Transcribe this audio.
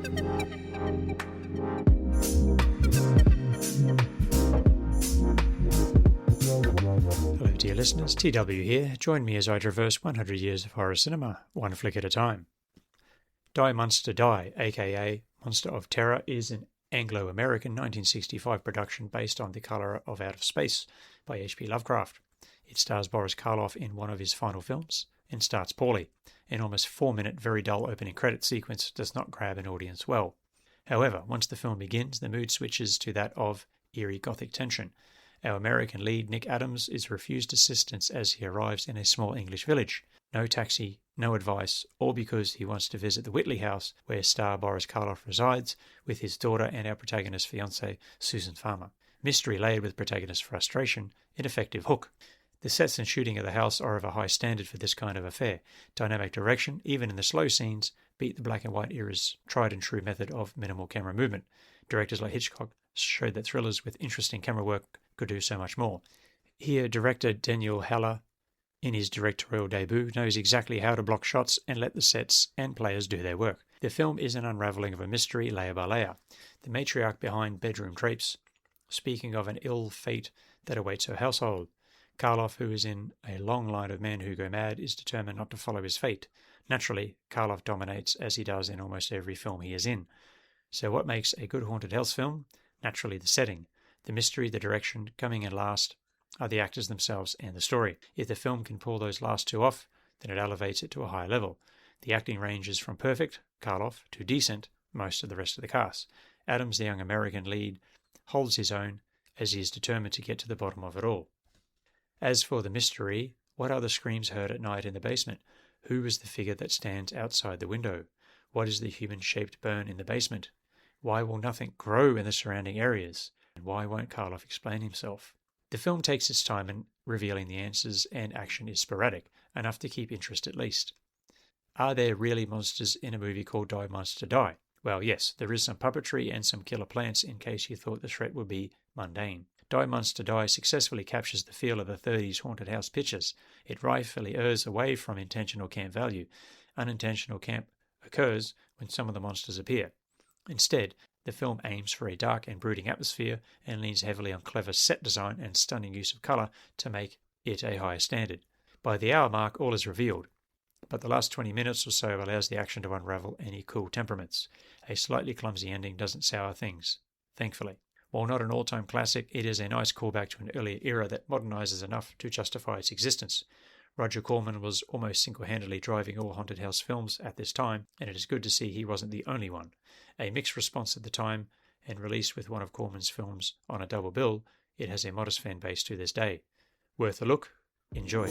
Hello dear listeners, TW here. Join me as I traverse 100 years of horror cinema, one flick at a time. Die Monster Die, aka Monster of Terror, is an Anglo-American 1965 production based on The Colour of Out of Space by H.P. Lovecraft. It stars Boris Karloff in one of his final films and starts poorly. An almost 4-minute, very dull opening credit sequence does not grab an audience well. However, once the film begins, the mood switches to that of eerie gothic tension. Our American lead, Nick Adams, is refused assistance as he arrives in a small English village. No taxi, no advice, all because he wants to visit the Whitley house where star Boris Karloff resides with his daughter and our protagonist's fiancée, Suzan Farmer. Mystery layered with protagonist frustration, an effective hook. The sets and shooting of the house are of a high standard for this kind of affair. Dynamic direction, even in the slow scenes, beat the black and white era's tried and true method of minimal camera movement. Directors like Hitchcock showed that thrillers with interesting camera work could do so much more. Here, director Daniel Haller, in his directorial debut, knows exactly how to block shots and let the sets and players do their work. The film is an unravelling of a mystery layer by layer. The matriarch behind bedroom drapes, speaking of an ill fate that awaits her household. Karloff, who is in a long line of men who go mad, is determined not to follow his fate. Naturally, Karloff dominates as he does in almost every film he is in. So what makes a good haunted house film? Naturally the setting. The mystery, the direction, coming in last are the actors themselves and the story. If the film can pull those last two off, then it elevates it to a higher level. The acting ranges from perfect, Karloff, to decent, most of the rest of the cast. Adams, the young American lead, holds his own as he is determined to get to the bottom of it all. As for the mystery, what are the screams heard at night in the basement? Who is the figure that stands outside the window? What is the human-shaped burn in the basement? Why will nothing grow in the surrounding areas? And why won't Karloff explain himself? The film takes its time in revealing the answers, and action is sporadic, enough to keep interest at least. Are there really monsters in a movie called Die Monster Die? Well, yes, there is some puppetry and some killer plants in case you thought the threat would be mundane. Die Monster Die successfully captures the feel of the 30s haunted house pictures. It rightfully errs away from intentional camp value. Unintentional camp occurs when some of the monsters appear. Instead, the film aims for a dark and brooding atmosphere and leans heavily on clever set design and stunning use of colour to make it a higher standard. By the hour mark, all is revealed, but the last 20 minutes or so allows the action to unravel any cool temperaments. A slightly clumsy ending doesn't sour things, thankfully. While not an all-time classic, it is a nice callback to an earlier era that modernises enough to justify its existence. Roger Corman was almost single-handedly driving all haunted house films at this time, and it is good to see he wasn't the only one. A mixed response at the time, and released with one of Corman's films on a double bill, it has a modest fan base to this day. Worth a look. Enjoy.